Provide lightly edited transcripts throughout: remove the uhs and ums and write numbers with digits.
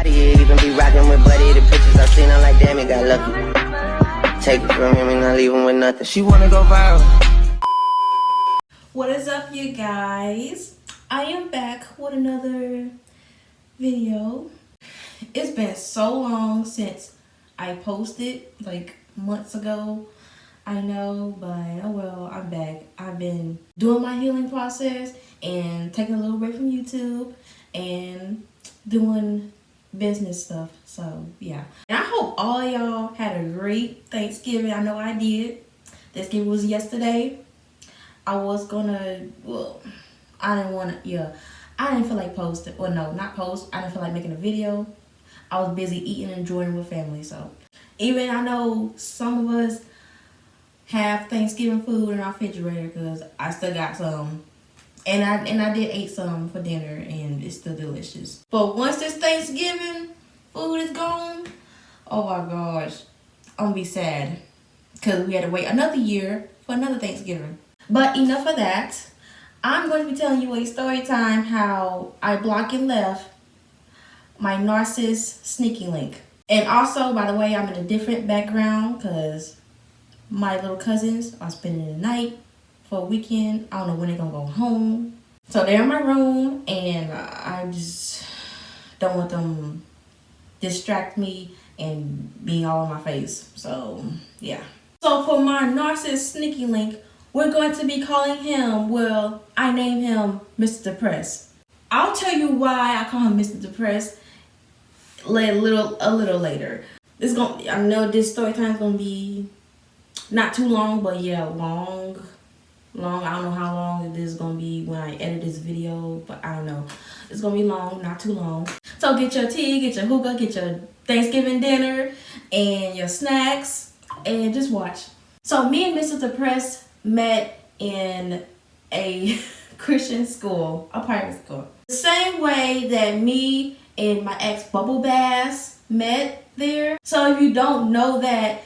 Even be rocking with Buddy. The pictures I seen, I'm like, damn, he got lucky. Take it from him and not leave him with nothing. She wanna go viral. What is up, you guys? I am back with another video. It's been so long since I posted, like months ago. I know, but oh well, I'm back. I've been doing my healing process and taking a little break from YouTube and doing business stuff. So yeah, and I hope all y'all had a great Thanksgiving. I know I did. Thanksgiving was yesterday. I was gonna, well, I didn't feel like posting, or no, not post. I didn't feel like making a video. I was busy eating and enjoying with family. So even I know some of us have Thanksgiving food in our refrigerator, because I still got some, and I did eat some for dinner, and it's still delicious. But once this Thanksgiving food is gone, oh my gosh, I'm gonna be sad, because we had to wait another year for another Thanksgiving. But enough of that. I'm going to be telling you a story time how I blocked and left my narcissist sneaky link. And also, by the way, I'm in a different background because my little cousins are spending the night for a weekend. I don't know when they're going to go home. So they're in my room, and I just don't want them distract me and being all in my face. So, yeah. So for my narcissist sneaky link, we're going to be calling him, well, I name him Mr. Depressed. I'll tell you why I call him Mr. Depressed a little later. I know this story time is gonna be not too long, but yeah, long. I don't know how long it is gonna be when I edit this video, but I don't know. It's gonna be long, not too long. So get your tea, get your hookah, get your Thanksgiving dinner and your snacks, and just watch. So me and Mr. Depressed met in a Christian school, a private school. The same way that me and my ex Bubble Bass met there. So if you don't know that,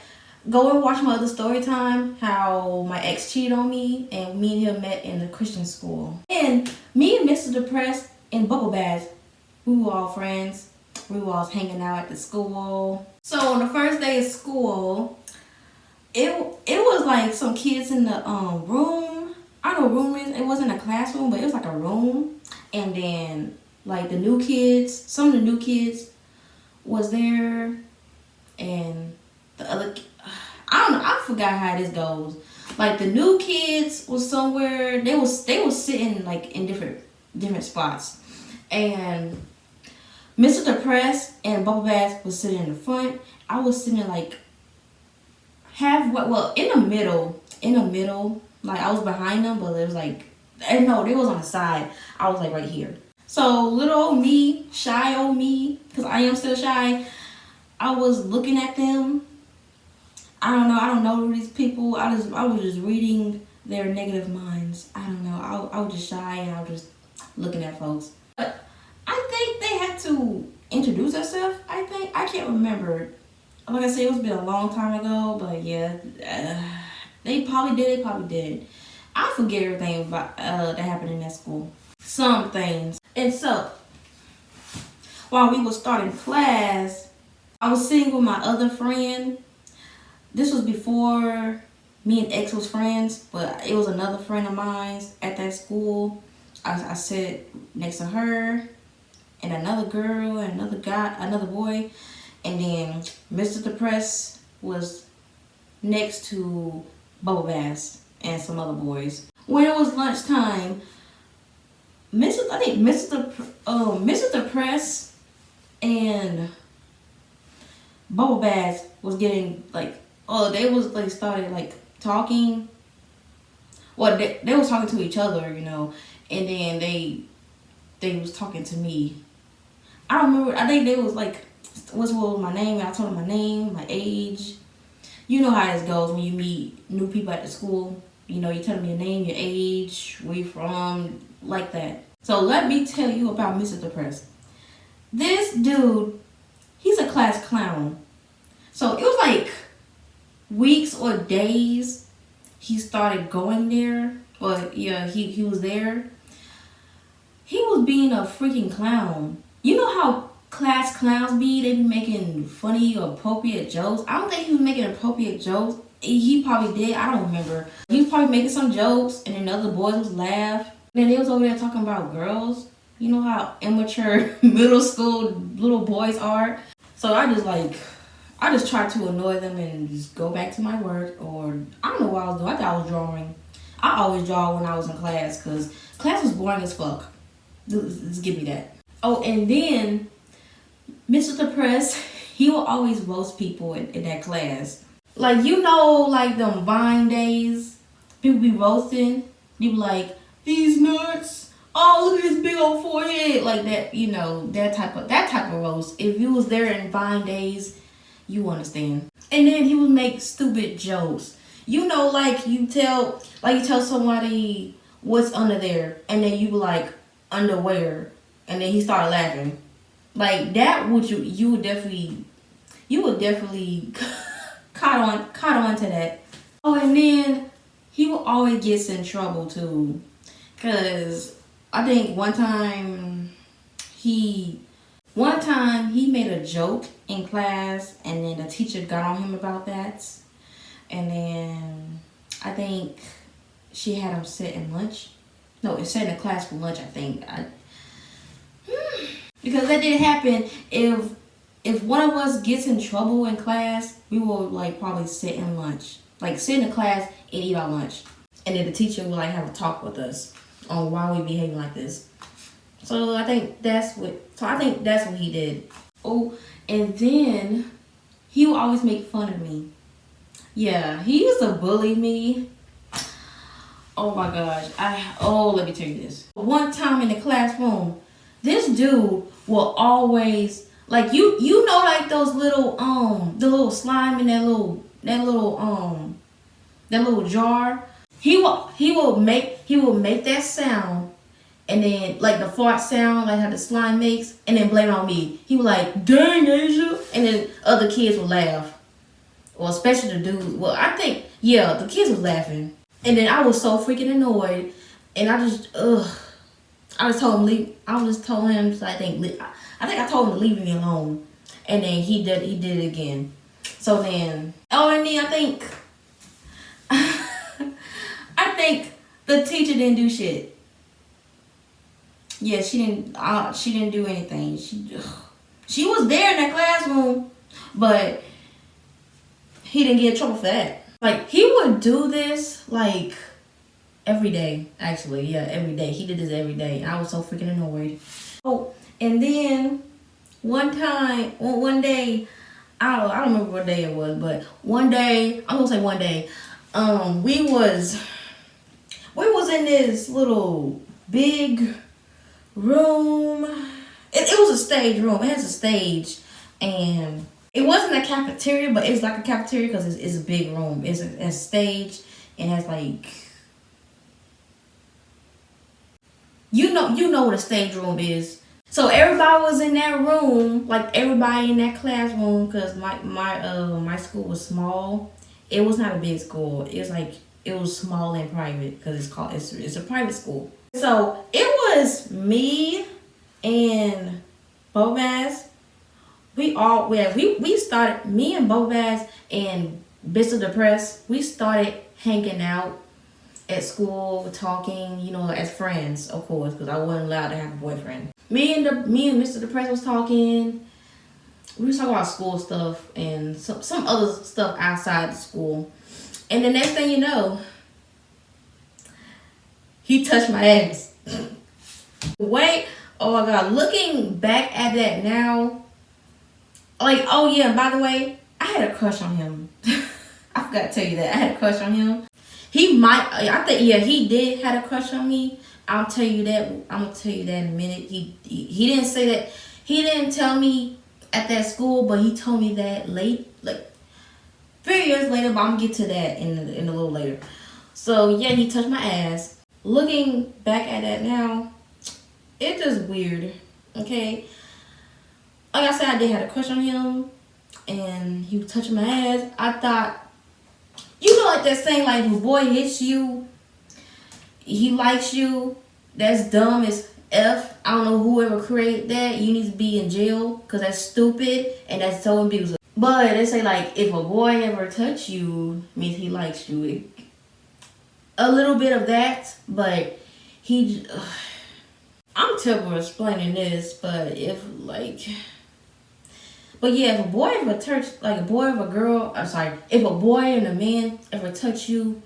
go and watch my other story time, how my ex cheated on me and me and him met in the Christian school. And me and Mr. Depressed and Bubble Bass, we were all friends. We were all hanging out at the school. So on the first day of school, it was like some kids in the room. I don't know what room is. It wasn't a classroom, but it was like a room. And then like some of the new kids was there, and the other, I don't know. I forgot how this goes. Like the new kids was somewhere. They was sitting like in different spots, and Mr. Depressed and Bubble Bass was sitting in the front. I was sitting like in the middle, like I was behind them, but it was like, no, they was on the side. I was like right here. So little old me, shy old me, because I am still shy, I was looking at them. I don't know these people. I was just reading their negative minds. I don't know. I was just shy, and I was just looking at folks. But I think they had to introduce themselves. I can't remember. Like I said, it's been a long time ago, but yeah, they probably did, they probably didn't. I forget everything about, that happened in that school. Some things. And so, while we were starting class, I was sitting with my other friend. This was before me and X was friends, but it was another friend of mine at that school. I sat next to her, and another girl, and another guy, another boy. And then Mr. Depressed was next to Bubble Bass and some other boys. When it was lunchtime, Mr. Depressed and Bubble Bass was getting like, they was like started like talking. Well, they was talking to each other, you know, and then they was talking to me. I don't remember. I think they was like, what was my name? I told them my name, my age. You know how this goes when you meet new people at the school. You know, you tell them your name, your age, where you from, like that. So let me tell you about Mr. Depressed. This dude, he's a class clown. So it was like weeks or days he started going there. But yeah, he was there. He was being a freaking clown. You know how class clowns be, they be making funny or appropriate jokes. I don't think he was making appropriate jokes. He probably did. I don't remember. He was probably making some jokes, and then the other boys was laugh. And then they was over there talking about girls. You know how immature middle school little boys are. So I just tried to annoy them and just go back to my work. Or I don't know what I was doing. I thought I was drawing. I always draw when I was in class because class was boring as fuck. Just give me that. Oh, and then Mr. Depressed, he will always roast people in that class. Like, you know, like them Vine days, people be roasting. You be like, these nuts. Oh, look at his big old forehead. Like that, you know, that type of roast. If you was there in Vine days, you understand. And then he would make stupid jokes. You know, like you tell somebody what's under there, and then you be like, underwear, and then he started laughing. Like that you would definitely caught on to that. Oh, and then he will always get in trouble too, cause I think one time he made a joke in class, and then the teacher got on him about that, and then I think she had him sit in lunch. No, it sat in the class for lunch. I think because that did happen. If one of us gets in trouble in class, we will like probably sit in lunch, like sit in the class and eat our lunch, and then the teacher will like have a talk with us on why we behaving like this. So I think that's what he did. Oh, and then he would always make fun of me. Yeah, he used to bully me. Oh my gosh. Let me tell you this. One time in the classroom, this dude will always, like, you know, like those little the little slime in that little jar. He will make that sound, and then like the fart sound, like how the slime makes, and then blame it on me. He was like, dang, Asia, and then other kids would laugh. Well, especially the dudes. Well, I think, yeah, the kids was laughing. And then I was so freaking annoyed, and I just told him leave. I told him I think I told him to leave me alone, and then he did it again. So then, and then I think the teacher didn't do shit. Yeah, she didn't do anything. She was there in that classroom, but he didn't get in trouble for that. Like, he would do this, like, every day, actually. Yeah, every day. He did this every day. I was so freaking annoyed. Oh, and then one day, I don't remember what day it was, but one day, I'm going to say one day, we was in this little big room. It was a stage room. It has a stage, and it wasn't a cafeteria, but it's like a cafeteria because it's a big room. It's a stage, and has like, you know what a stage room is. So everybody was in that room, like everybody in that classroom, because my school was small. It was not a big school. It was small and private because it's a private school. So it was me and Bobaz. Me and Bobaz and Mr. Depressed, we started hanging out at school, talking, you know, as friends, of course, because I wasn't allowed to have a boyfriend. Me and Mr. Depressed was talking. We was talking about school stuff and some other stuff outside the school. And the next thing you know, he touched my ass. Wait, oh my God, looking back at that now, like, oh yeah, by the way, I had a crush on him. I forgot to tell you that. I had a crush on him. He did have a crush on me. I'll tell you that. I'm going to tell you that in a minute. He didn't say that. He didn't tell me at that school, but he told me that late, like 3 years later, but I'm going to get to that in a little later. So yeah, he touched my ass. Looking back at that now, it's just weird, okay? Like I said, I did have a crush on him, and he was touching my ass. I thought, you know, like that saying, like, if a boy hits you, he likes you. That's dumb. I don't know whoever created that. You need to be in jail because that's stupid and that's so abusive. But they say like if a boy ever touch you, means he likes you. A little bit of that, but I'm terrible at explaining this, but if a boy ever touch, like a boy or a girl, if a boy and a man ever touch you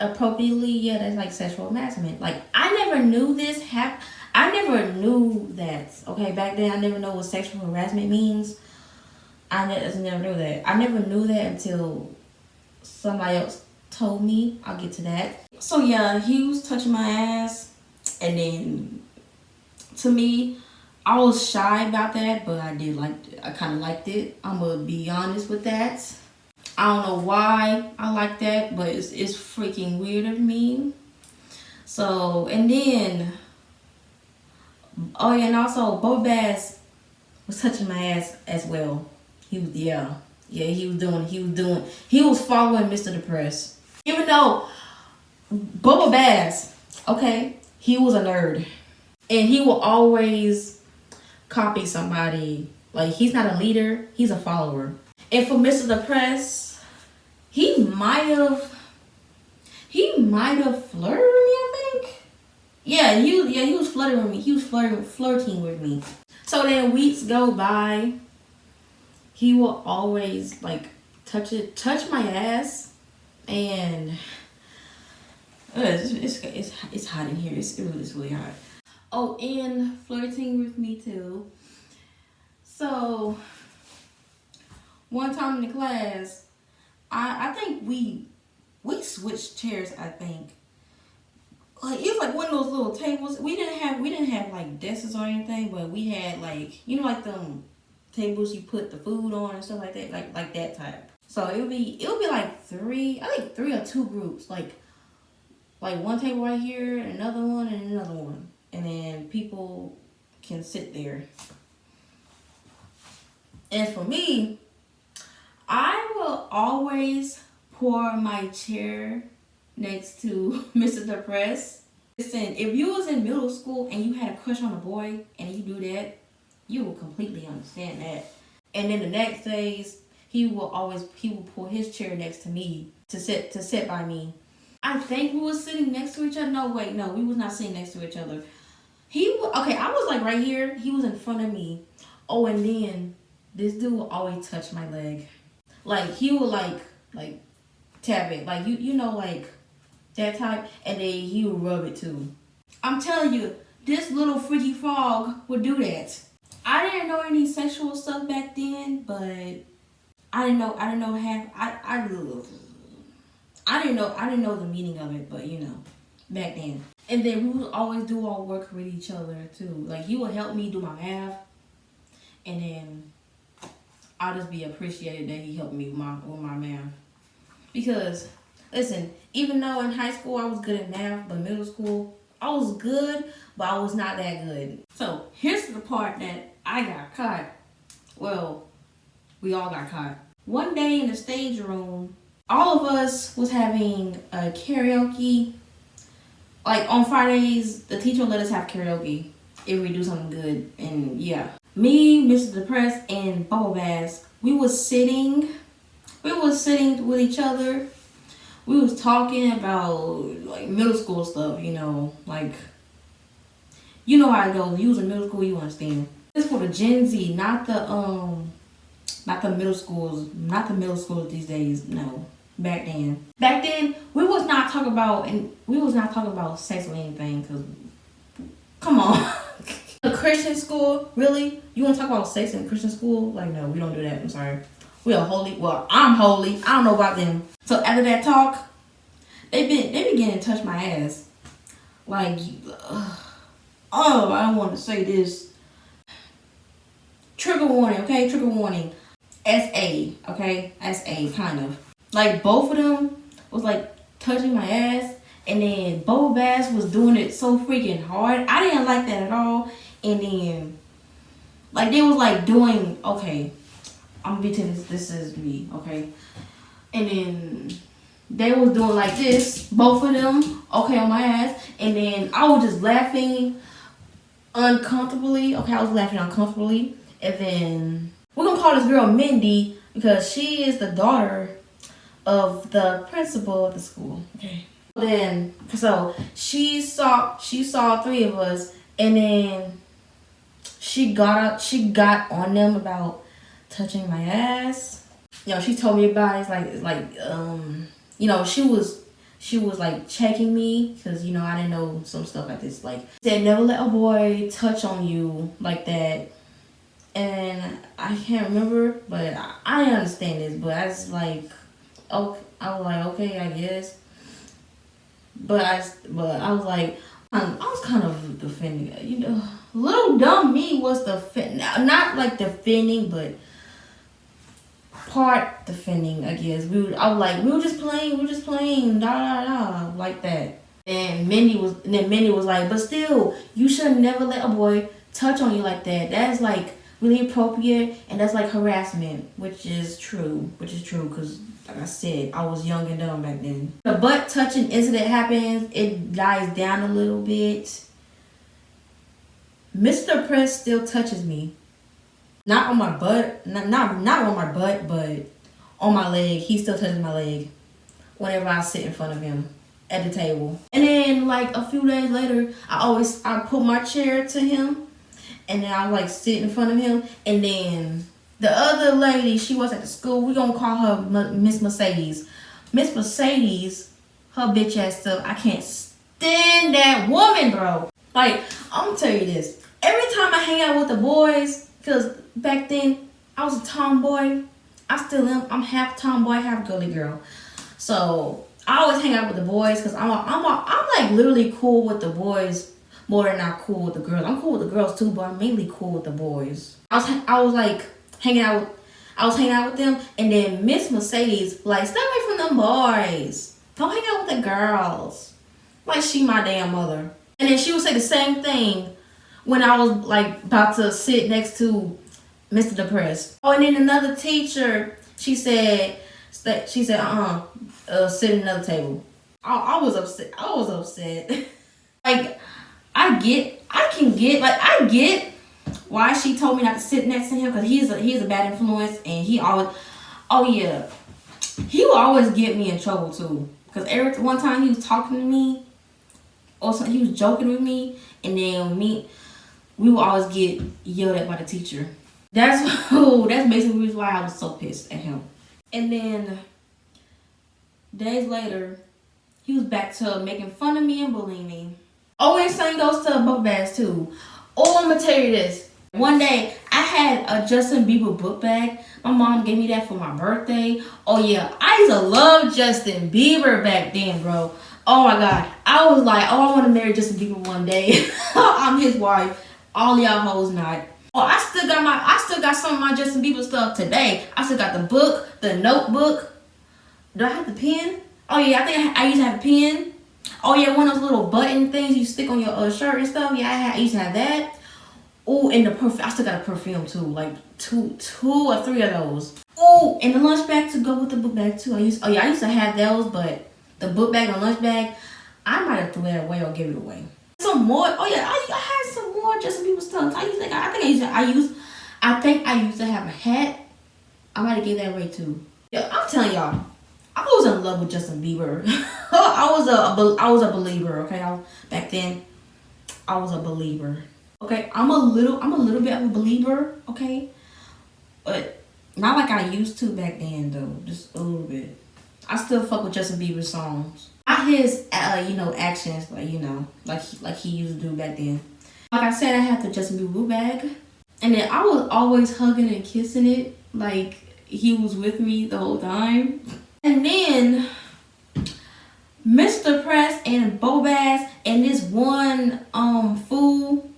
appropriately, yeah, that's like sexual harassment. Like I never knew this I never knew that. Okay, back then I never know what sexual harassment means. I never knew that. I never knew that until somebody else told me. I'll get to that. So yeah, he was touching my ass, and then to me, I was shy about that, but I kind of liked it. I'm gonna be honest with that. I don't know why I like that, but it's freaking weird of me. So, and then, oh yeah, and also Bo Bass was touching my ass as well. He was following Mr. Depressed. Even though Bubba Bass, okay, he was a nerd. And he will always copy somebody. Like, he's not a leader, he's a follower. And for Mr. Depressed, he might have flirted with me, I think. Yeah, he was flirting with me. He was flirting with me. So then weeks go by. He will always like touch my ass, and it's hot in here. It's really hot. Oh, and flirting with me too. So one time in the class, I think we switched chairs. I think like it was like one of those little tables. We didn't have like desks or anything, but we had like like them tables you put the food on and stuff like that, like that type. So it would be like three or two groups, like one table right here, another one, and another one, and then people can sit there. And for me, I will always pour my chair next to Mr. Depressed. Listen, if you was in middle school and you had a crush on a boy and you do that, you will completely understand that. And then the next days, he will pull his chair next to me to sit by me. I think we were sitting next to each other. No, we was not sitting next to each other. I was like right here. He was in front of me. Oh, and then this dude will always touch my leg. Like he will like tap it, like like that type, and then he will rub it too. I'm telling you, this little freaky frog would do that. I didn't know any sexual stuff back then, but I didn't know the meaning of it, but back then. And then we would always do our work with each other too. Like he would help me do my math, and then I'll just be appreciated that he helped me with my math. Because listen, even though in high school I was good at math, but middle school I was good, but I was not that good. So here's the part that I got caught. Well, we all got caught. One day in the stage room, all of us was having a karaoke. Like on Fridays, the teacher let us have karaoke if we do something good. And yeah, me, Mr. Depressed, and Bubble Bass, we was sitting with each other. We was talking about like middle school stuff, like how it goes. You was in middle school, you understand. This for the Gen Z, not the middle schools these days. No, back then we was not talking about sex or anything. Cause come on, a Christian school, really? You want to talk about sex in Christian school? Like no, we don't do that. I'm sorry. We are holy. Well, I'm holy. I don't know about them. So after that talk, they began to touch my ass. Like, I don't want to say this. Trigger warning, okay? Trigger warning. SA, okay? SA, kind of. Like, both of them was, like, touching my ass. And then Boba Bass was doing it so freaking hard. I didn't like that at all. And then, like, they was, like, doing, okay, I'm gonna pretend this is me, okay? And then they was doing like this, both of them, okay, on my ass. And then I was just laughing. uncomfortably. Okay, I was laughing uncomfortably. And then we're gonna call this girl Mindy because she is the daughter of the principal of the school. Okay. Then so she saw 3 of us, and then she got on them about touching my ass. You know, she told me about it. It's like you know, she was like checking me because, you know, I didn't know some stuff like this. Like, said never let a boy touch on you like that. And I can't remember, but I understand this. But I was like, okay, okay, I guess. But I was like, I was kind of defending, you know, little dumb me was not like defending, but part defending, I guess. We were just playing, like that. And Mindy was like, but still, you should never let a boy touch on you like that. That's like really appropriate, and that's like harassment, which is true, because like I said, I was young and dumb back then. The butt touching incident happens, it dies down a little bit. Mr. Press still touches me. Not on my butt, not on my butt, but on my leg. He still touches my leg whenever I sit in front of him at the table. And then like a few days later, I put my chair to him, and then I like sit in front of him, and then the other lady, she was at the school. We're gonna call her Miss Mercedes. Miss Mercedes, her bitch ass stuff. I can't stand that woman, bro. Like, I'm gonna tell you this. Every time I hang out with the boys, because back then I was a tomboy. I still am. I'm half tomboy, half girly girl. So I always hang out with the boys because I'm like literally cool with the boys more than I'm cool with the girls. I'm cool with the girls too, but I'm mainly cool with the boys. I was hanging out with them, and then Miss Mercedes like, stay away from them boys. Don't hang out with the girls. Like she my damn mother. And then she would say the same thing when I was like about to sit next to Mr. Depressed. Oh, and then another teacher, she said, sit at another table. I was upset. Like, I get why she told me not to sit next to him, because he's a bad influence, and he will always get me in trouble too. Because one time he was talking to me, or something, he was joking with me, and then we will always get yelled at by the teacher. That's basically the reason why I was so pissed at him. And then days later, he was back to making fun of me and bullying me. Oh, and same goes to Bubble Bass too. Oh, I'm gonna tell you this. One day, I had a Justin Bieber book bag. My mom gave me that for my birthday. Oh yeah, I used to love Justin Bieber back then, bro. Oh my God. I was like, oh, I want to marry Justin Bieber one day. I'm his wife. All y'all hoes not. Oh, I still got some of my Justin Bieber stuff today. I still got the book, the notebook. Do I have the pen? Oh yeah, I think I used to have a pen. Oh yeah, one of those little button things you stick on your shirt and stuff. Yeah, I used to have that. Oh, and the perfume. I still got a perfume too, like two or three of those. Oh, and the lunch bag to go with the book bag too. I used to have those, but the book bag and lunch bag, I might have threw that away or give it away. Some more. Oh yeah, I had some more Justin Bieber stuff. I think I used to have a hat. I might have gave that away too. Yeah, I'm telling y'all, I was in love with Justin Bieber. I was a believer. Okay, back then, I was a believer. Okay, I'm a little bit of a believer. Okay, but not like I used to back then though. Just a little bit. I still fuck with Justin Bieber songs. Not his, actions, like he used to do back then. Like I said, I had the Justin Bieber bag, and then I was always hugging and kissing it, like he was with me the whole time. And then Mr. Press and Bobass and this one fool,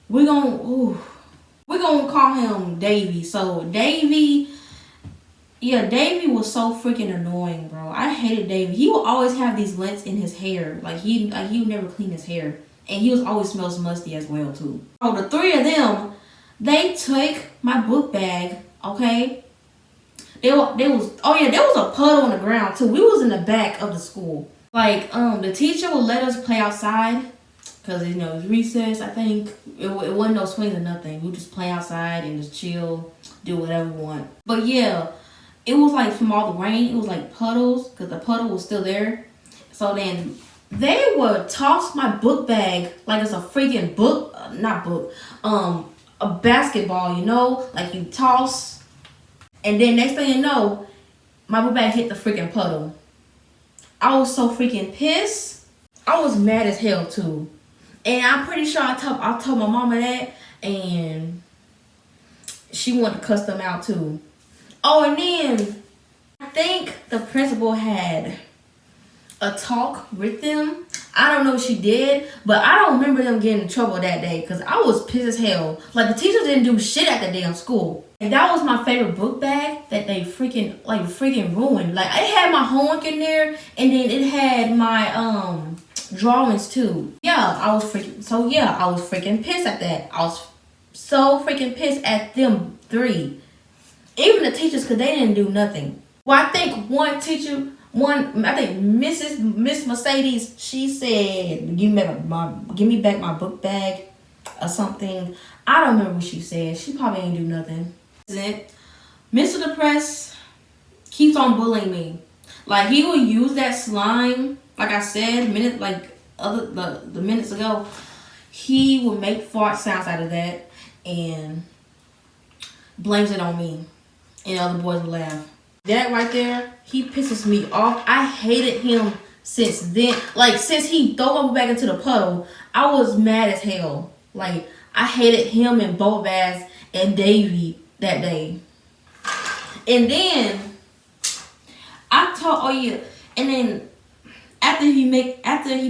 we're gonna call him Davey. So Davey was so freaking annoying, bro. I hated Davey. He would always have these lengths in his hair. Like he would never clean his hair. And he was always smells musty as well too. Oh, the three of them, they took my book bag, okay? There was a puddle on the ground too. We was in the back of the school. Like, the teacher would let us play outside, Because, you know, it was recess, I think. It wasn't no swings or nothing. We just play outside and just chill, do whatever we want. But yeah, it was like from all the rain, it was like puddles, because the puddle was still there. So then they would toss my book bag like it's a freaking book, a basketball, you know? Like you toss, and then next thing you know, my book bag hit the freaking puddle. I was so freaking pissed. I was mad as hell too. And I'm pretty sure I told my mama that, and she wanted to cuss them out too. Oh, and then I think the principal had a talk with them. I don't know if she did, but I don't remember them getting in trouble that day because I was pissed as hell. Like, the teachers didn't do shit at the damn school. And that was my favorite book bag that they freaking ruined. Like, it had my homework in there, and then it had my drawings too. I was freaking pissed at that. I was so freaking pissed at them three. Even the teachers, because they didn't do nothing. Well, I think Miss Mercedes, she said, give me back my book bag or something. I don't remember what she said. She probably ain't do nothing. Mr. Depressed keeps on bullying me. Like, he will use that slime, like I said, the minutes ago. He will make fart sounds out of that and blames it on me. And other boys will laugh. That right there, he pisses me off. I hated him since then. Like, since he threw me back into the puddle, I was mad as hell. Like, I hated him and Boaz and Davy that day. And then and then after he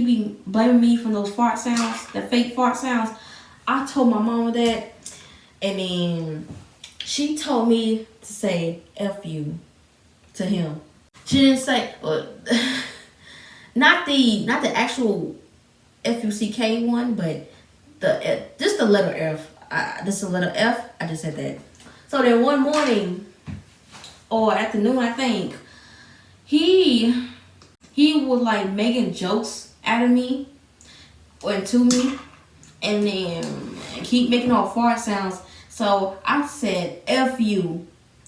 be blaming me for those fart sounds, the fake fart sounds, I told my mama that, and then she told me to say F you to him. She didn't say not the actual F-U-C-K one, but just the letter F. Just the letter F. I just said that. So then one morning or afternoon, I think, he was like making jokes out of me or to me, and then keep making all fart sounds. So I said F you,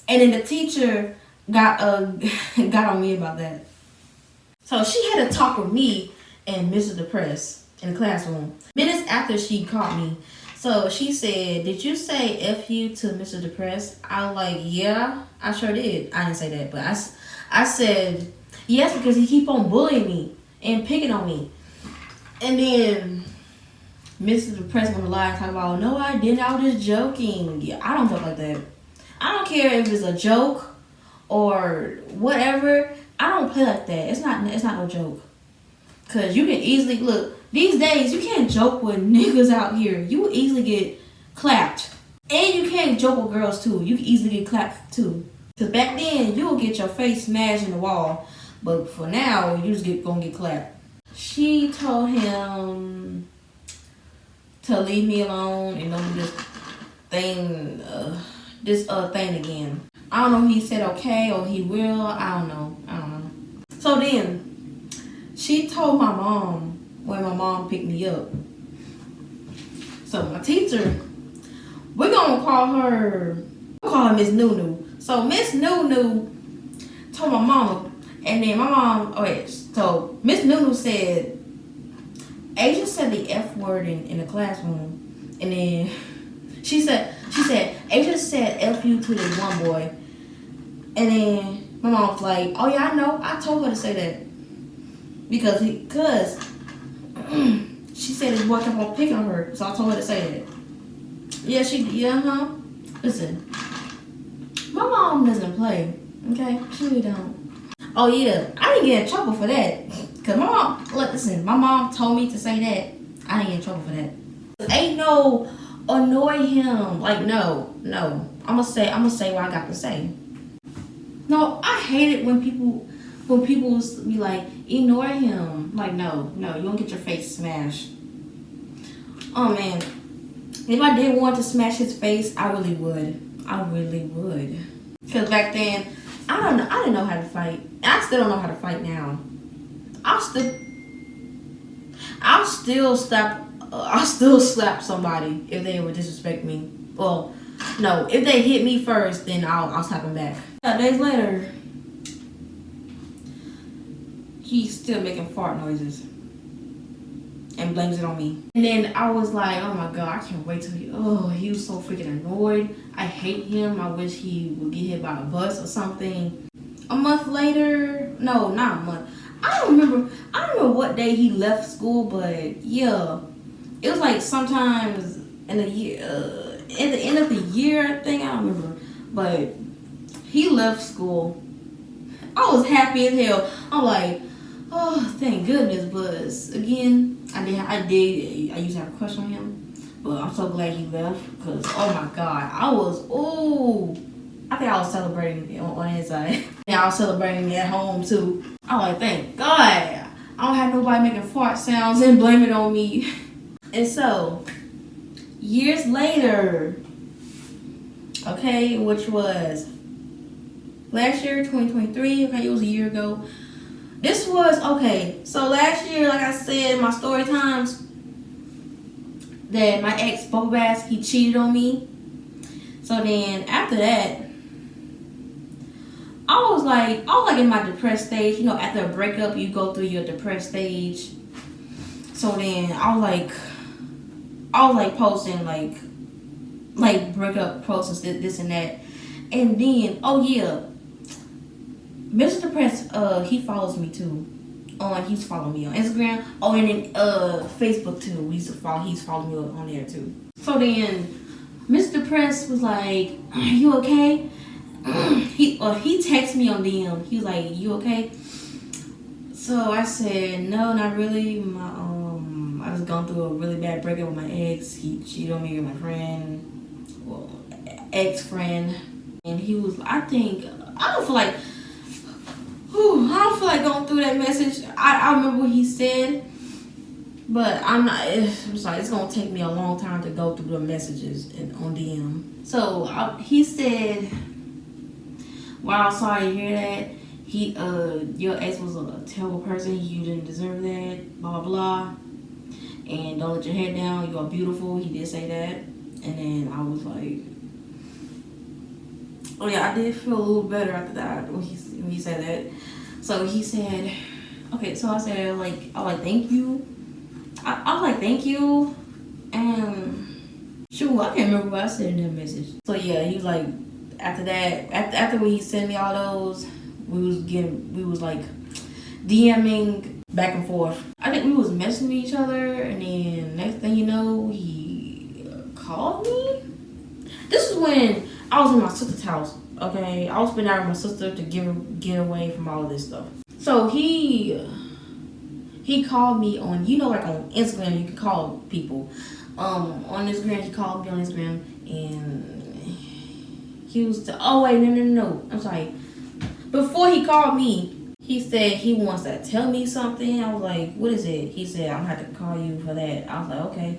and then the teacher got on me about that. So she had a talk with me and Mrs. Depressed in the classroom minutes after she caught me. So she said, "Did you say F you to Mr. Depressed?" I was like, "Yeah, I sure did." I didn't say that, but I said yes, because he keep on bullying me and picking on me. And then Mr. Depressed on the line talking about, "No, I didn't. I was just joking." Yeah, I don't joke like that. I don't care if it's a joke or whatever. I don't play like that. It's not no joke. Cause you can easily look these days. You can't joke with niggas out here. You will easily get clapped, and you can't joke with girls too. You can easily get clapped too. Cause back then you will get your face smashed in the wall, but for now you just gonna get clapped. She told him to leave me alone and don't do this thing again. I don't know if he said okay or he will. I don't know. So then she told my mom when my mom picked me up. So my teacher, we're gonna call her Miss Nunu. So Miss Nunu told my mama, and then my mom, so Miss Nunu said, Asia said the F word in the classroom, and then she said Asia said F you to this one boy, and then my mom was like, "Oh yeah, I know. I told her to say that because she said this boy kept on picking on her, so I told her to say that." Yeah, Listen, my mom doesn't play. Okay, she really don't. Oh yeah, I didn't get in trouble for that. Cause my mom told me to say that. I didn't get in trouble for that. Ain't no annoy him. Like no. I'ma say what I got to say. No, I hate it when people be like, ignore him. Like no, you don't get your face smashed. Oh man. If I did want to smash his face, I really would. Cause back then, I didn't know how to fight. And I still don't know how to fight now. I'll still stop I'll still slap somebody if they would disrespect me. Well, no, if they hit me first, then I'll slap them back. Days later, he's still making fart noises and blames it on me. And then I was like, oh my God, I can't wait till he was so freaking annoyed. I hate him. I wish he would get hit by a bus or something. A month later, no, not a month. I don't remember what day he left school, but yeah, it was like sometimes in the year, at the end of the year, I think, I don't remember, but he left school. I was happy as hell. I'm like, oh, thank goodness. But again, I used to have a crush on him, but I'm so glad he left, because oh my God, I think I was celebrating on his side. Yeah, I was celebrating at home too. I'm like, thank God, I don't have nobody making fart sounds and blame it on me. And so, years later, okay, which was last year, 2023, okay, it was a year ago. This was, okay, so last year, like I said in my story times, that my ex, Bubble Bass, he cheated on me. So then, after that, I was like in my depressed stage. You know, after a breakup, you go through your depressed stage. So then, I was like posting like breakup posts and this and that. And then, oh yeah, Mr. Depressed, he follows me too. He's following me on Instagram. Oh, and then Facebook too. He's following me on there too. So then, Mr. Depressed was like, "Are you okay?" He texted me on DM. He was like, "You okay?" So I said, "No, not really. I was going through a really bad breakup with my ex. He cheated on me with my friend, well, ex-friend." And he was, I don't feel like going through that message. I remember what he said, but I'm not. It's gonna take me a long time to go through the messages on DM. So he said, "Wow, sorry to hear that. Your ex was a terrible person. You didn't deserve that. Blah blah blah. And don't let your head down. You are beautiful." He did say that, and then I was like, oh yeah, I did feel a little better after that when he said that. So he said, okay. So I said thank you. I was like, thank you, and shoot, I can't remember what I said in that message. So yeah, he was like, after that, after when he sent me all those, we was like DMing back and forth. I think we was messaging each other, and then next thing you know, he called me. This is when I was in my sister's house. Okay, I was spending out with my sister to get away from all of this stuff. So he called me on, like on Instagram, you can call people. On Instagram, he called me on Instagram, and he was no. I'm sorry. Before he called me, he said he wants to tell me something. I was like, what is it? He said, I'm gonna have to call you for that. I was like, okay.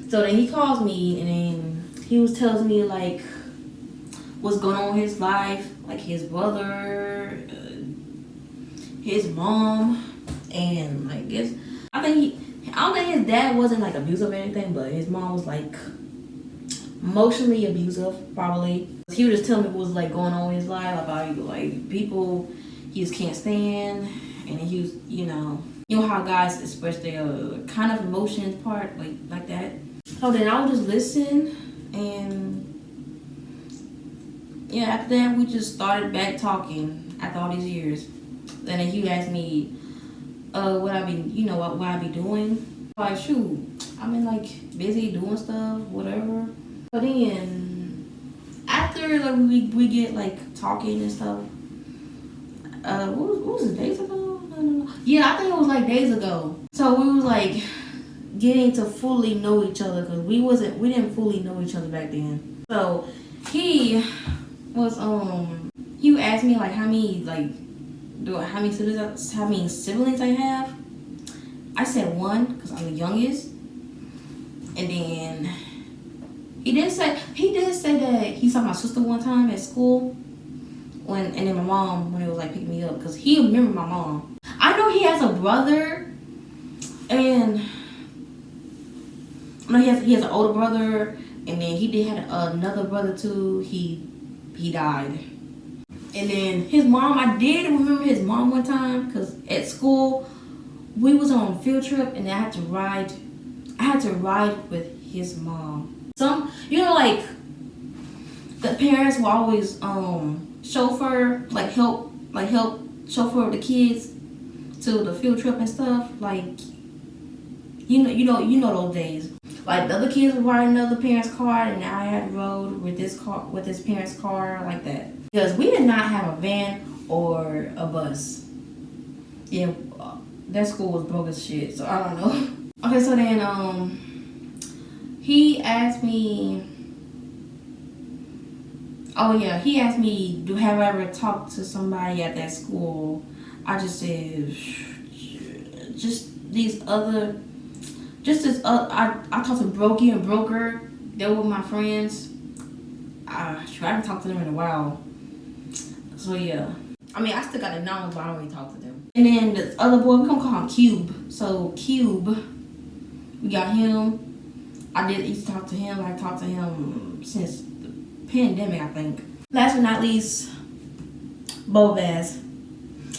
So then he calls me, and then he was telling me like what's going on in his life, like his brother, his mom, and like this. I don't think his dad wasn't like abusive or anything, but his mom was like emotionally abusive, probably. He would just tell me what was like going on in his life, about like people he just can't stand, and he was, you know how guys express their kind of emotions part, like that. So then I would just listen, and yeah, after that we just started back talking after all these years. And then he asked me what I be doing. Like, shoot, I've been like busy doing stuff, whatever. But then after like we get like talking and stuff, what was it, days ago? No. Yeah, I think it was like days ago. So we was like getting to fully know each other, because we didn't fully know each other back then. So he was he asked me like how many siblings I have. I said one, because I'm the youngest. And then he did say that he saw my sister one time at school, and then my mom when he was like picking me up, because he remembered my mom. I know he has a brother, and No, he has an older brother, and then he did have another brother too. He died. And then his mom, I did remember his mom one time, because at school we was on a field trip, and I had to ride with his mom. Some, you know, like the parents will always chauffeur, help chauffeur the kids to the field trip and stuff. Like, you know those days. Like, the other kids would ride another parent's car, and I had rode with this parent's car, like that. Because we did not have a van or a bus. Yeah, that school was broke as shit, so I don't know. Okay, so then he asked me. Oh yeah, he asked me, have I ever talked to somebody at that school? I just said, I talked to Brokey and Broker. They were my friends. I haven't talked to them in a while. So yeah. I mean, I still got the numbers, but I don't really talk to them. And then the other boy, we're gonna call him Cube. So Cube, we got him. I used to talk to him. I talked to him since the pandemic, I think. Last but not least, Bobaz.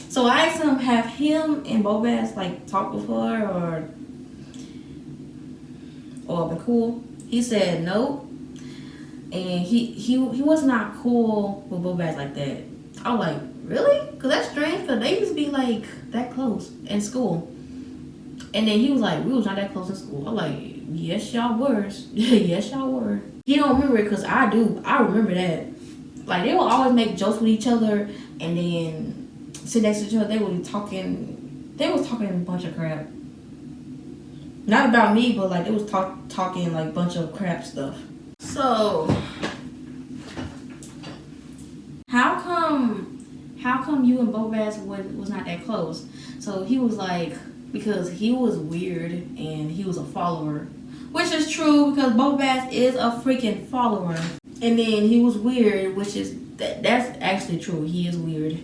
So I asked him, have him and Bobaz talked before or been cool? He said no, and he was not cool with Bobaz like that. I was like, really? Cause that's strange. Cause they used to be that close in school, and then he was like, we was not that close in school. I was like, yes y'all were. Yes y'all were. He don't remember it, cause I do. I remember that. Like, they will always make jokes with each other, and then sit next to each other. They was talking a bunch of crap. Not about me, but they was talking bunch of crap stuff. So how come you and Bobaz was not that close? So he was like, because he was weird and he was a follower, which is true, because Bobaz is a freaking follower. And then he was weird, which is that's actually true. He is weird.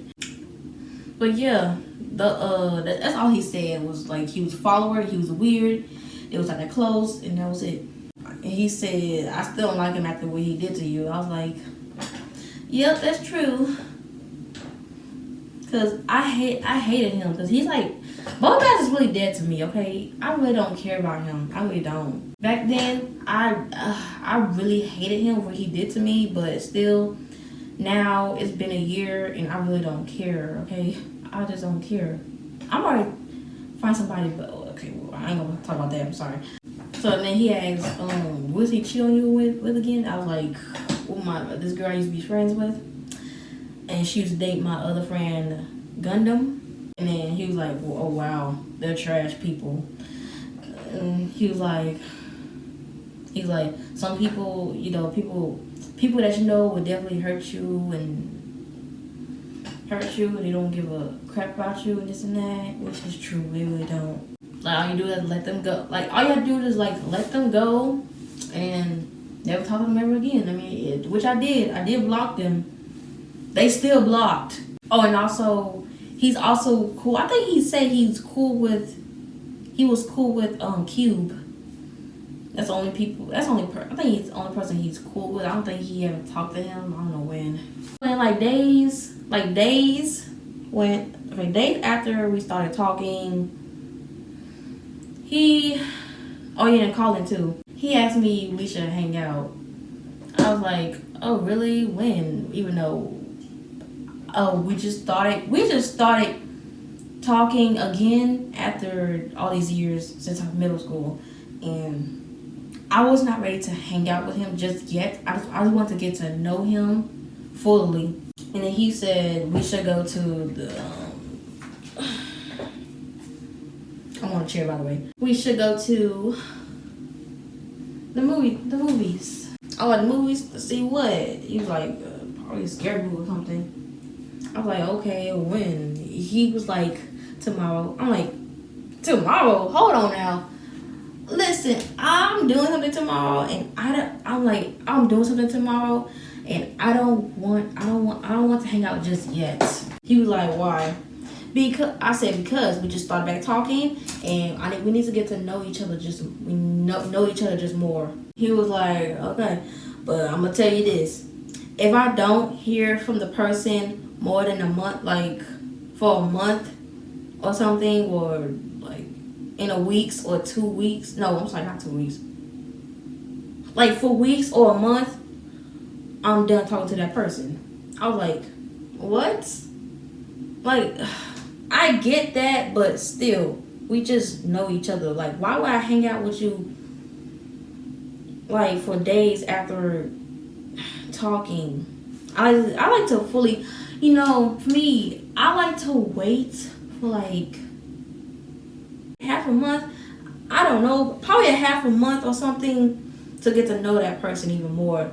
But yeah, that's all he said was he was a follower, he was weird, it was that close, and that was it. And he said, I still don't like him after what he did to you. I was like, yep, that's true. Cause I hated him, cause he's Bobaz is really dead to me. Okay, I really don't care about him. I really don't. Back then, I really hated him for what he did to me, but still, now it's been a year and I really don't care. Okay, I just don't care. I'm already find somebody, but okay, well, I ain't gonna talk about that. I'm sorry. So then he asked, was he cheating on you with again? I was like, this girl I used to be friends with, and she used to date my other friend Gundam. And then he was like, well, oh wow, they're trash people. And he was like, some people, people that you know would definitely hurt you and they don't give a crap about you and this and that, which is true. They really don't. All you do is let them go. All you have to do is let them go and never talk to them ever again. I mean, which I did. I did block them. They still blocked. Oh, and also, he's also cool. I think he said he was cool with Cube. That's the only people. I think he's the only person he's cool with. I don't think he ever talked to him. I don't know when. And days after we started talking, and Colin too. He asked me we should hang out. I was like, oh really? When? Even though, we just started talking again after all these years since middle school, and I was not ready to hang out with him just yet. I just want to get to know him fully. And then he said we should go to the I'm on a chair, by the way. We should go to the movies. Oh, the movies? To see what? He was like, probably a scary movie or something. I was like, okay, when? He was like, tomorrow. I'm like, tomorrow? Hold on now. Listen, I'm doing something tomorrow, and I'm doing something tomorrow, and I don't want to hang out just yet. He was like, why? Because we just started back talking, and we need to get to know each other know each other just more. He was like, okay, but I'm gonna tell you this: if I don't hear from the person more than a month, like for a month or something, or like in a weeks or 2 weeks, no, I'm sorry, not 2 weeks, like for weeks or a month, I'm done talking to that person. I was like, what? Like, I get that, but still, we just know each other. Like, why would I hang out with you, like, for days after talking? I like to fully, for me, I like to wait for, like, half a month. I don't know, probably a half a month or something to get to know that person even more,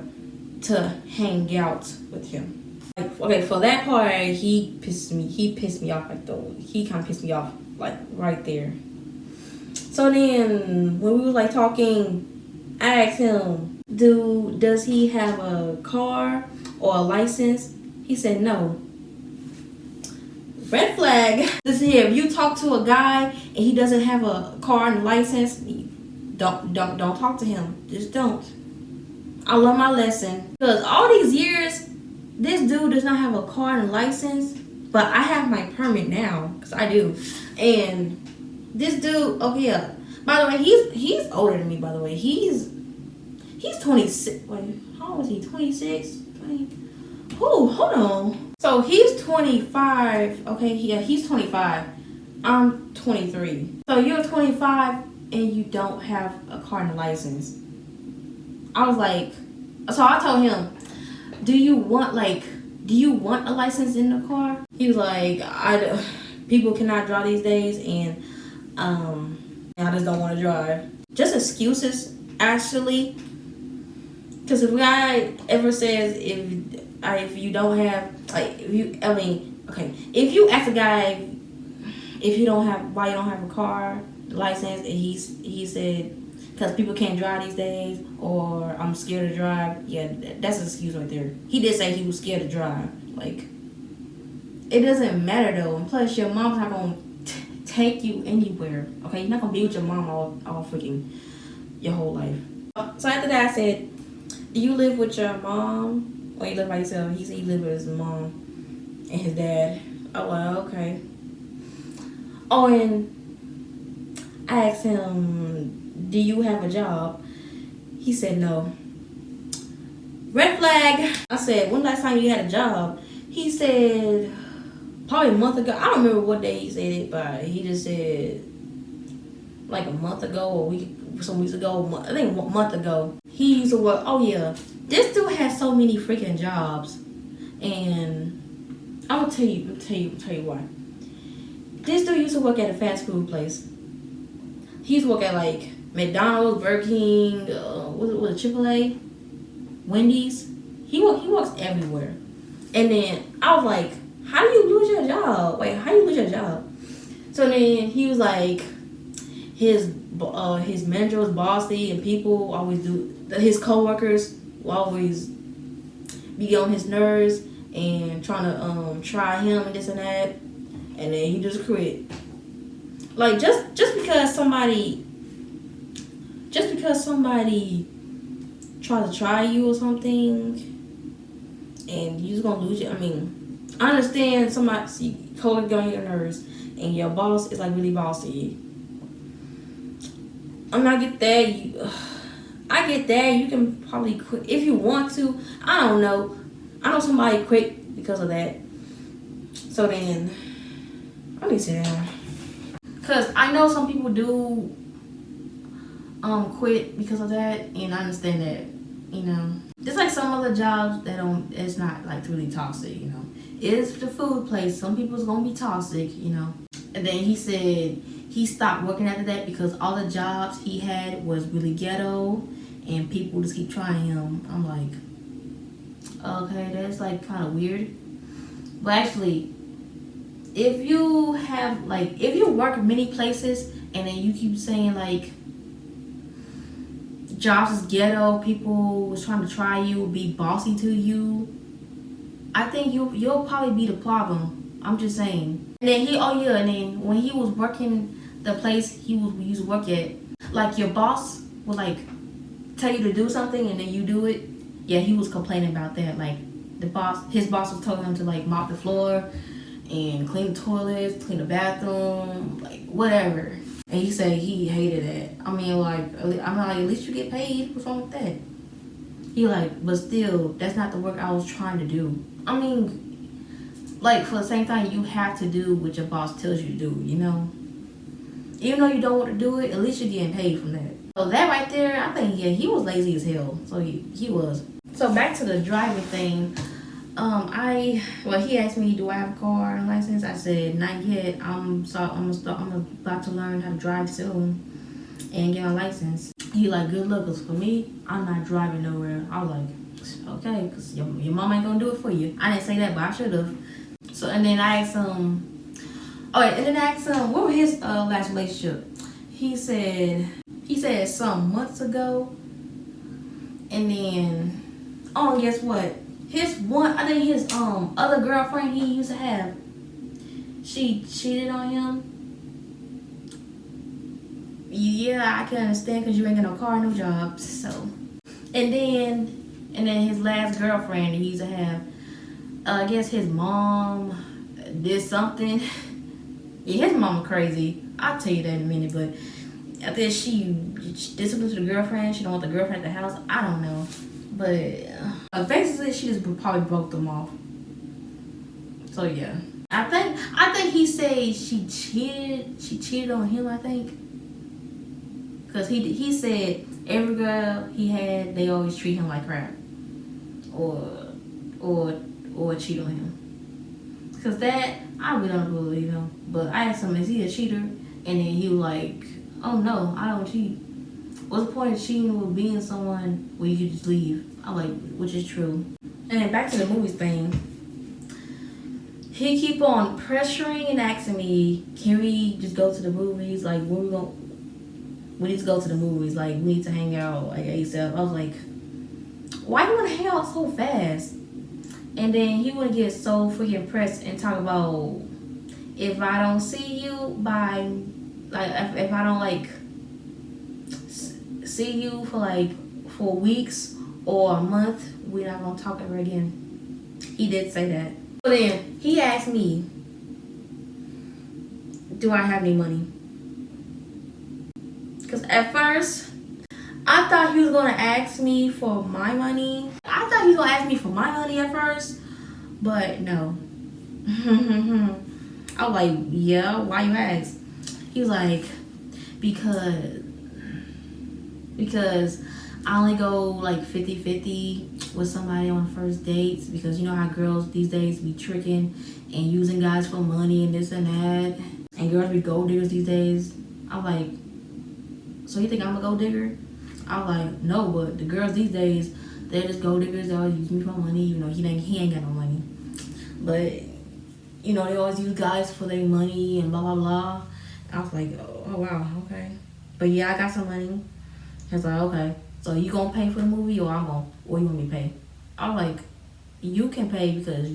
to hang out with him. Like, okay, for that part, he pissed me off, like, though. He kind of pissed me off, like, right there. So then, when we was, like, talking, I asked him, does he have a car or a license? He said no. Red flag. Listen here, if you talk to a guy and he doesn't have a car and a license, don't talk to him. Just don't. I learned my lesson. Because all these years, this dude does not have a car and a license, but I have my permit now, because I do. And this dude, oh yeah, by the way, he's older than me, by the way. He's 26. Wait, how old is he? 26? 20? Oh, hold on. So he's 25. Okay, yeah, he's 25. I'm 23. So you're 25 and you don't have a car and a license. I was like, so I told him, do you want a license in the car? He was like, people cannot drive these days, and I just don't want to drive. Just excuses, actually. Because if a guy ever says if you don't have, like, if you ask a guy why you don't have a car license, and he said because people can't drive these days, or I'm scared to drive. Yeah, that's an excuse right there. He did say he was scared to drive. Like, it doesn't matter though. And plus, your mom's not gonna take you anywhere. Okay, you're not gonna be with your mom all freaking your whole life. So after that, I said, do you live with your mom or you live by yourself? He said he lived with his mom and his dad. Oh, well, okay. Oh, and I asked him, do you have a job? He said no. Red flag. I said, when last time you had a job? He said, probably a month ago. I don't remember what day he said it, but he just said like a month ago or some weeks ago. I think a month ago. He used to work. Oh yeah, this dude has so many freaking jobs, and I will tell you why. This dude used to work at a fast food place. He used to work at like McDonald's, Burger King, was it Chick-fil-A, Wendy's. He works everywhere. And then I was like, how do you lose your job? Wait, how do you lose your job? So then he was like, his manager was bossy, and people always his coworkers will always be on his nerves and trying to try him and this and that, and then he just quit. Like, just because somebody tries to try you or something, and you just gonna lose it. I mean, I understand somebody coworker get on your nerves, and your boss is like really bossy. I mean, I get that. You can probably quit if you want to. I don't know. I know somebody quit because of that. So then, let me sit down. Cause I know some people do quit because of that, and I understand that. Just like some other jobs that it's not like really toxic. It's the food place. Some people's gonna be toxic. And then he said he stopped working after that because all the jobs he had was really ghetto, and people just keep trying him. I'm like, okay, that's like kind of weird. But actually, if you work many places and then you keep saying like jobs is ghetto, people was trying to try you, be bossy to you, I think you'll probably be the problem. I'm just saying. And then and then when he was working the place he used to work at, like your boss would like tell you to do something and then you do it. Yeah, he was complaining about that. Like his boss was telling him to like mop the floor and clean the toilets, clean the bathroom, like whatever. And he said he hated it. I mean, like, at least you get paid. What's wrong with that? He like, but still, that's not the work I was trying to do. I mean, like, for the same time, you have to do what your boss tells you to do, you know? Even though you don't want to do it, at least you're getting paid from that. So that right there, I think, yeah, he was lazy as hell. So he was. So back to the driving thing. He asked me, do I have a car and license? I said, not yet. I'm about to learn how to drive soon and get my license. He like, good luck, cause for me, I'm not driving nowhere. I was like, okay, cause your mom ain't gonna do it for you. I didn't say that, but I should have. So, and then I asked him, what was his last relationship? He said some months ago, and then, guess what? His other girlfriend he used to have, she cheated on him. Yeah, I can understand because you ain't got no car, no job. So, and then his last girlfriend he used to have, I guess his mom did something. Yeah, his mama crazy. I'll tell you that in a minute. But I think she did something to the girlfriend. She don't want the girlfriend at the house. I don't know. But basically, she just probably broke them off. So yeah, I think he said she cheated on him. I think, cause he said every girl he had, they always treat him like crap, or cheat on him. Cause that I really don't believe him. But I asked him, is he a cheater? And then he was like, oh no, I don't cheat. What's the point of cheating with being someone where you can just leave? I'm like, which is true. And then back to the movies thing. He keep on pressuring and asking me, can we just go to the movies? Like, we need to go to the movies. Like, we need to hang out like ASAP. I was like, why do you want to hang out so fast? And then he would get so freaking pressed and talk about, if I don't see you by, like, if I don't like see you for weeks or a month, we're not gonna talk ever again. He did say that. So then he asked me, do I have any money? Because at first I thought he was gonna ask me for my money. I thought he was gonna ask me for my money at first, but no. I was like, yeah, why you ask? He was like, because I only go like 50-50 with somebody on first dates, because you know how girls these days be tricking and using guys for money and this and that, and girls be gold diggers these days. I'm like, so you think I'm a gold digger? I'm like, no, but the girls these days, they're just gold diggers. They always use me for money. You know, he ain't got no money, but you know, they always use guys for their money and blah blah blah. I was like, oh wow, okay, but yeah, I got some money. He's like, okay, so you gonna pay for the movie or or you want me to pay? I'm like, you can pay, because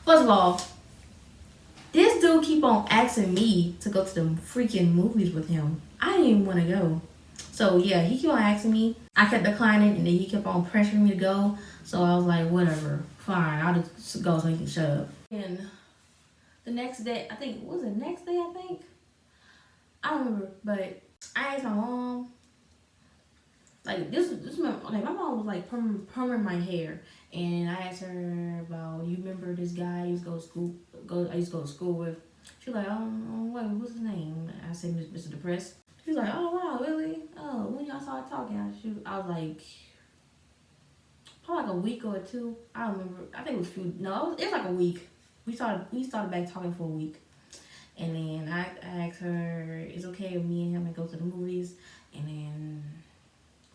first of all, this dude keep on asking me to go to the freaking movies with him. I didn't even want to go. So yeah, he kept on asking me. I kept declining, and then he kept on pressuring me to go. So I was like, whatever, fine, I'll just go so he can shut up. And the next day, I think I don't remember, but I asked my mom. Like this okay, my mom was like perming my hair, and I asked her about, you remember this guy I used to go to school with? She was like, what's his name? I said, Mr. Depressed. She was like, oh wow, really? Oh, when y'all started talking? I was like, probably like a week or two. I don't remember. I think it was like a week. We started back talking for a week, and then I asked her, it's okay if me and him go to the movies, and then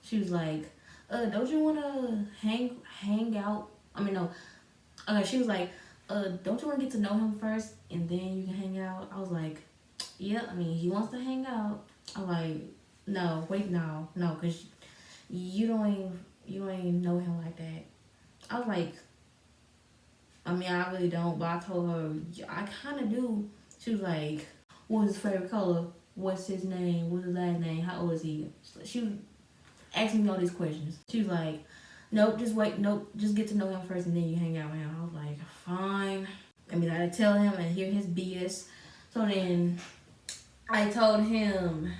she was like, don't you want to hang out? I mean, no. Okay, she was like, don't you want to get to know him first and then you can hang out? I was like, yeah, I mean, he wants to hang out. I'm like, no, wait, no, because you don't even know him like that. I was like, I mean, I really don't, but I told her, I kind of do. She was like, what's his favorite color? What's his name? What's his last name? How old is he? She was asking me all these questions. She was like, nope, just wait. Nope, just get to know him first and then you hang out with him. I was like, fine. I mean, I had to tell him and hear his BS. So then I told him,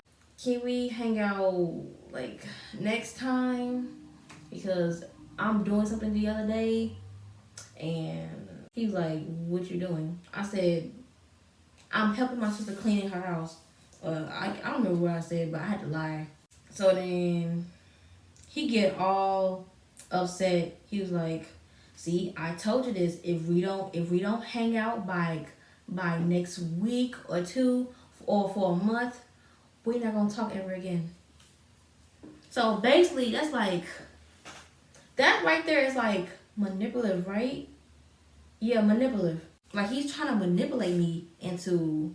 can we hang out like next time? Because I'm doing something the other day. And he was like, what you doing? I said, I'm helping my sister cleaning her house. I don't remember what I said, but I had to lie. So then he get all upset. He was like, see, I told you this. If we don't hang out by next week or two or for a month, we're not gonna talk ever again. So basically that's like, that right there is like manipulative, right? Yeah, manipulative. Like he's trying to manipulate me into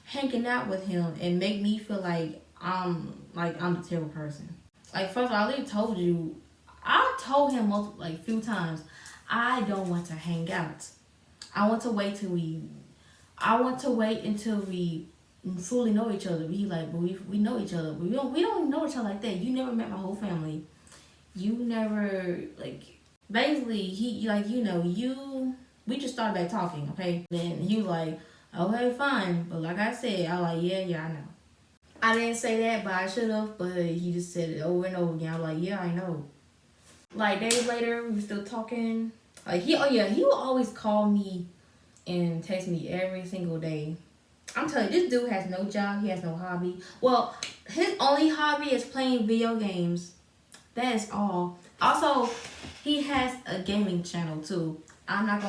hanging out with him and make me feel like I'm the terrible person. Like first of all, I already told you, I told him few times, I don't want to hang out. I want to wait until we fully know each other. He like, but we know each other. But we don't know each other like that. You never met my whole family. You never basically he like we just started back talking, okay? Then he was like, okay, fine. But like I said, I was like, yeah, I know. I didn't say that, but I should have. But he just said it over and over again. I was like, yeah, I know. Like days later, we were still talking. Like he will always call me and text me every single day. I'm telling you, this dude has no job. He has no hobby. Well, his only hobby is playing video games. That is all. Also, he has a gaming channel too. I'm not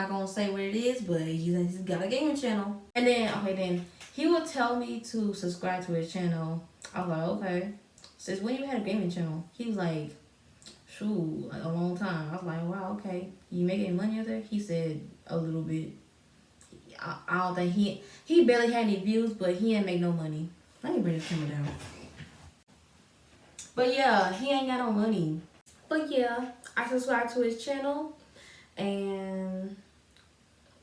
gonna say what it is, but he's got a gaming channel. And then he will tell me to subscribe to his channel. I was like, okay. Since when you had a gaming channel? He was like, shoot, like a long time. I was like, wow, okay. You make any money out there? He said a little bit. I don't think he barely had any views, but he didn't make no money. Let me bring this camera down. But yeah, he ain't got no money. But yeah, I subscribed to his channel, and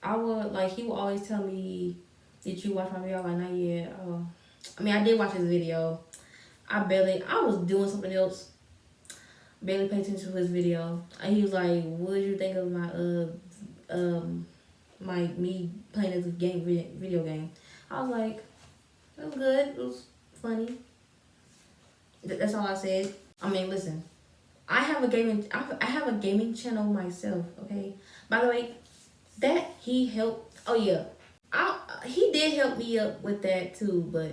he would always tell me, did you watch my video? I'm like, not yet. I mean, I did watch his video. I was doing something else. Barely paid attention to his video. And he was like, what did you think of me playing this video game? I was like, it was good. It was funny. That's all I said. I mean, listen, I have a gaming channel myself. Okay. By the way, that he helped. Oh yeah, he did help me up with that too. But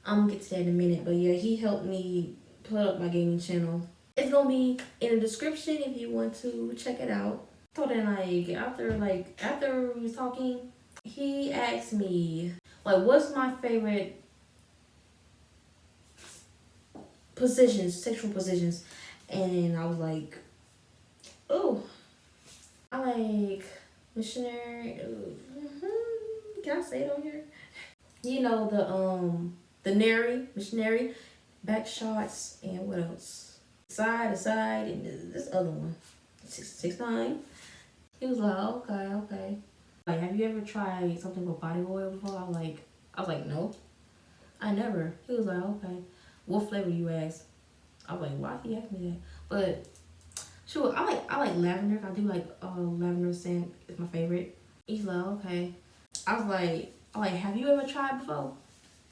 I'm gonna get to that in a minute. But yeah, he helped me put up my gaming channel. It's gonna be in the description if you want to check it out. So then after we was talking, he asked me what's my favorite sexual positions, and I was like, oh, I like missionary. Can I say it on here? You know, the missionary, back shots, and what else? Side to side, and this other one, 6'9". He was like, okay. Like, have you ever tried something with body oil before? I was like, no, I never. He was like, okay. What flavor you ask? I was like, why he asked me that? But sure, I like lavender. I do like lavender scent. It's my favorite. He's like, okay. I was like, have you ever tried before?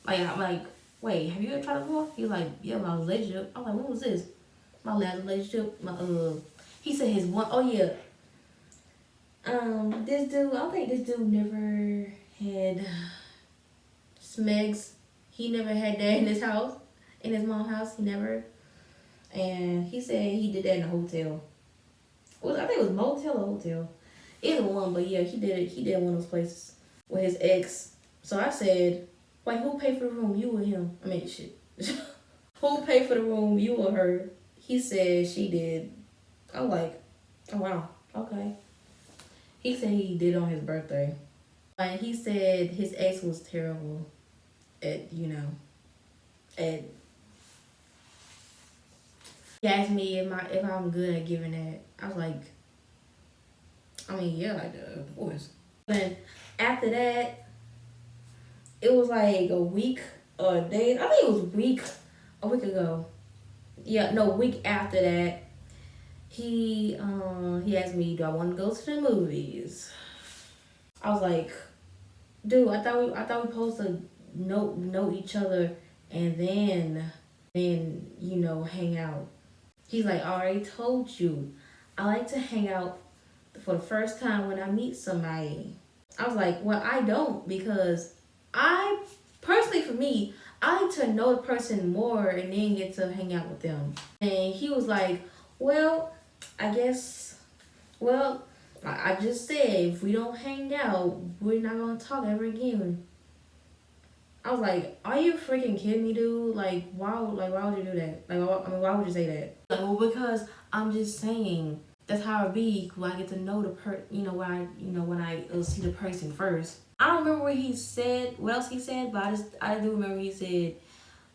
I'm like, wait, have you ever tried it before? He was like, yeah, my relationship. I'm like, when was this? My last relationship. He said his one. Oh yeah. This dude. I don't think this dude never had smegs. He never had that in his house. In his mom's house, he never. And he said he did that in a hotel. I think it was motel or hotel. Either one, but yeah, he did it. He did one of those places with his ex. So I said, wait, who paid for the room? You or him? I mean, shit. Who paid for the room? You or her? He said she did. I'm like, oh wow, okay. He said he did on his birthday. And he said his ex was terrible at. He asked me if I'm good at giving that. I was like, I mean, yeah, of course. But after that, it was like a week or a day. I think it was a week ago. Yeah, no, week after that, he asked me, do I want to go to the movies? I was like, dude, I thought we supposed to know each other and then hang out. He's like, I already told you, I like to hang out for the first time when I meet somebody. I was like, well, I don't, because I personally, for me, I like to know the person more and then get to hang out with them. And he was like, well, I guess, well, I just said, if we don't hang out, we're not gonna talk ever again. I was like, are you freaking kidding me, dude? Like, why would you do that? Why would you say that? Like, well, because I'm just saying, that's how it be when I get to know when I see the person first. I don't remember what else he said, but I do remember he said,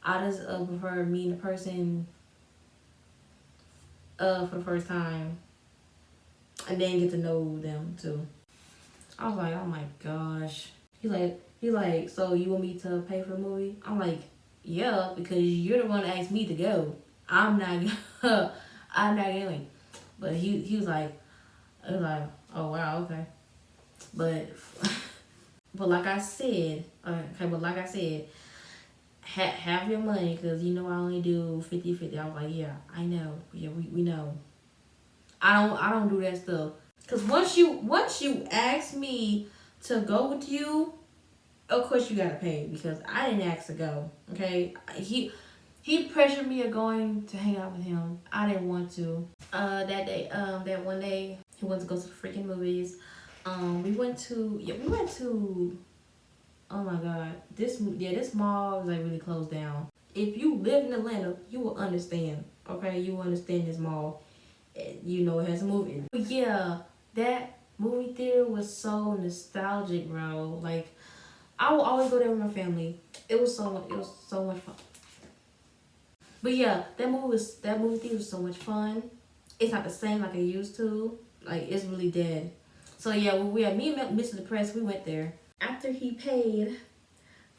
I just prefer meeting a person for the first time and then get to know them too. I was like, oh my gosh. He's like, so you want me to pay for the movie? I'm like, yeah, because you're the one that asked me to go. I'm not I'm not going. But he was like, oh wow, okay. But like I said, have your money, because I only do 50-50. I was like, yeah, I know. Yeah, we know. I don't do that stuff. Because once you ask me to go with you, of course you gotta pay, because I didn't ask to go. Okay, he pressured me of going to hang out with him. I didn't want to. That one day he wanted to go to the freaking movies. We went to. Oh my god, this mall was like really closed down. If you live in Atlanta, you will understand. Okay, you will understand this mall. It has a movie. But yeah, that movie theater was so nostalgic, bro. Like, I will always go there with my family. It was so much fun. But yeah, that movie theater was so much fun. It's not the same like it used to. Like, it's really dead. So yeah, me and Mr. Depressed, we went there. After he paid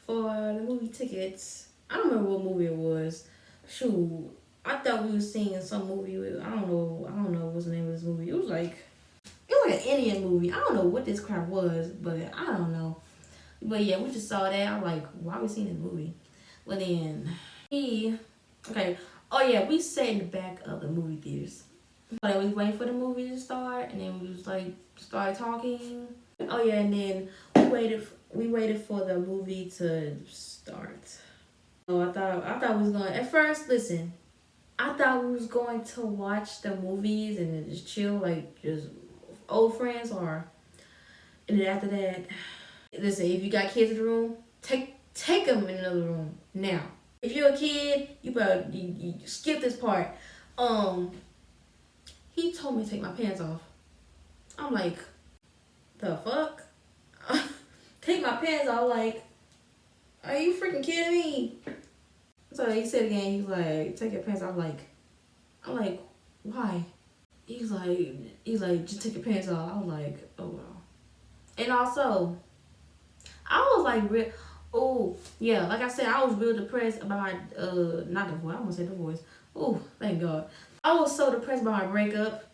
for the movie tickets, I don't remember what movie it was. Shoot, I thought we were seeing some movie. I don't know what's the name of this movie. It was like an Indian movie. I don't know what this crap was, but I don't know. But yeah, we just saw that. I'm like, why are we seeing this movie? Well then, oh yeah, we sat in the back of the movie theaters. But we was waiting for the movie to start, and then we was like started talking. Oh yeah, and then we waited for the movie to start. So I thought we was going, at first, listen, I thought we was going to watch the movies and then just chill, like just old friends, and then after that, listen, if you got kids in the room, take them in another room now. If you're a kid, you better you skip this part. He told me to take my pants off. I'm like, the fuck? Take my pants off, like, are you freaking kidding me? So he said again, he's like, take your pants off. I'm like, why? He's like, just take your pants off. I was like, oh wow. And also, I was like, oh yeah, like I said, I was real depressed about my not divorce. I'm gonna say divorce. Oh, thank God. I was so depressed about my breakup,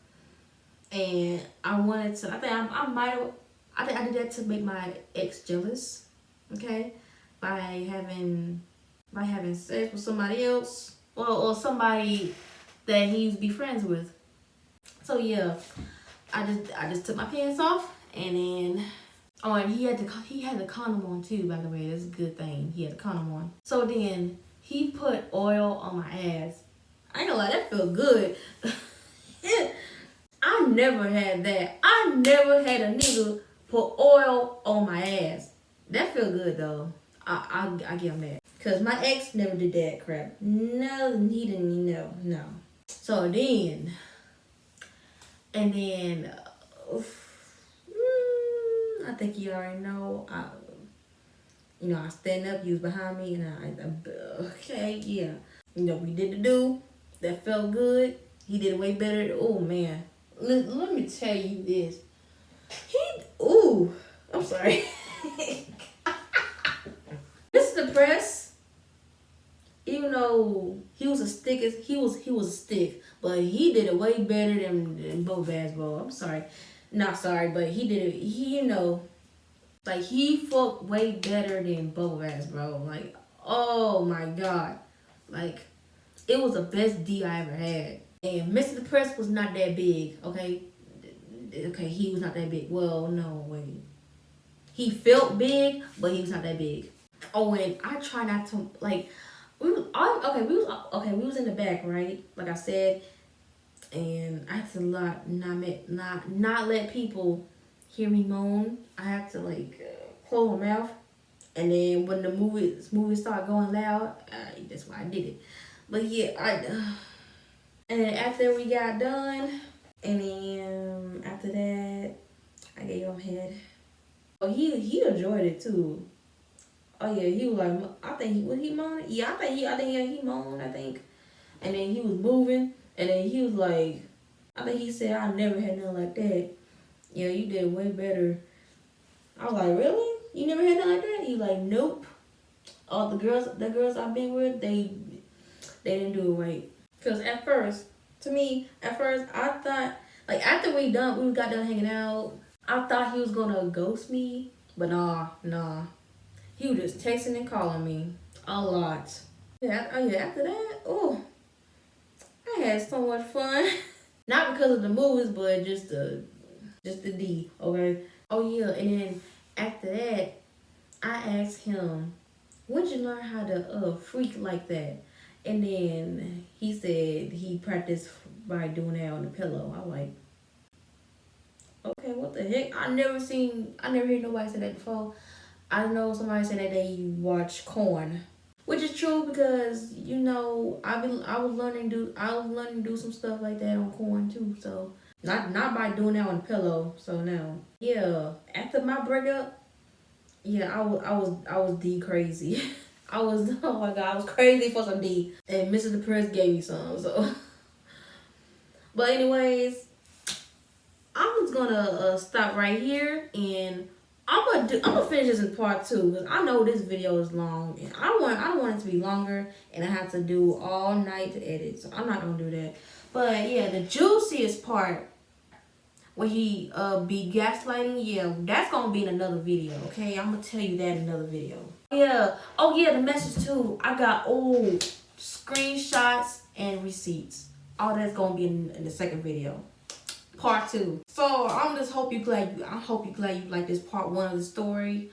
and I wanted to. I think I did that to make my ex jealous. Okay, by having sex with somebody else, or somebody that he used to be friends with. So yeah, I just took my pants off, and then and he had the condom on too. By the way, that's a good thing. He had the condom on. So then he put oil on my ass. I ain't gonna lie, that felt good. I never had that. I never had a nigga put oil on my ass. That felt good though. I give him that. Cause my ex never did that crap. No, he didn't. No. So then, and then, I think you already know. I stand up, you was behind me, and okay, yeah. We did the do. That felt good. He did it way better. Oh man, let me tell you this. I'm sorry. Mr. Depressed, even though he was a stick, he was a stick, but he did it way better than Bo Vasbo. I'm sorry, not sorry, but he did it. He, like he fucked way better than Bo Vasbo. Like, oh my god, like it was the best D I ever had. And Mr. Depressed was not that big. Okay, he was not that big. Well, no, wait. He felt big, but he was not that big. Oh, and I try not to like. We was in the back, right? Like I said, and I had to not let people hear me moan. I had to like close my mouth, and then when the movie started going loud, that's why I did it. But yeah, and then after we got done, and then after that, I gave him head. Oh, he enjoyed it too. Oh yeah, he was like, I think he moaned? Yeah, he moaned, I think. And then he was moving, and then he was like, I think he said, I never had nothing like that. Yeah, you did way better. I was like, really? You never had nothing like that? He was like, nope. All the girls I've been with, they didn't do it right. Cause at first, I thought, like after we got done hanging out, I thought he was gonna ghost me, but nah. He was just texting and calling me a lot. Yeah, after that, I had so much fun. Not because of the movies, but just the D, okay? Oh yeah, and then after that, I asked him, when'd you learn how to freak like that? And then he said he practiced by doing that on the pillow. I was like, okay, what the heck? I never heard nobody say that before. I know somebody said that they watch Corn, which is true because I was learning to do some stuff like that on Corn too. So not by doing that on the pillow. So no, yeah. After my breakup, yeah, I was D crazy. Oh my god, I was crazy for some D, and Mr. Depressed gave me some. So, but anyways, I'm just gonna stop right here, and I'm gonna finish this in part 2 because I know this video is long, and I don't want it to be longer, and I have to do all night to edit, so I'm not gonna do that. But yeah, the juiciest part when he be gaslighting, yeah, that's gonna be in another video. Okay, I'm gonna tell you that in another video. Yeah. Oh yeah, the message too. I got screenshots and receipts. All that's gonna be in the second video. Part 2. So I hope you glad you like this part 1 of the story,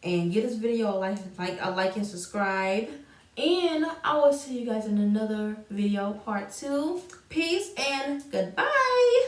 and give this video a like and subscribe, and I will see you guys in another video, part 2. Peace and goodbye.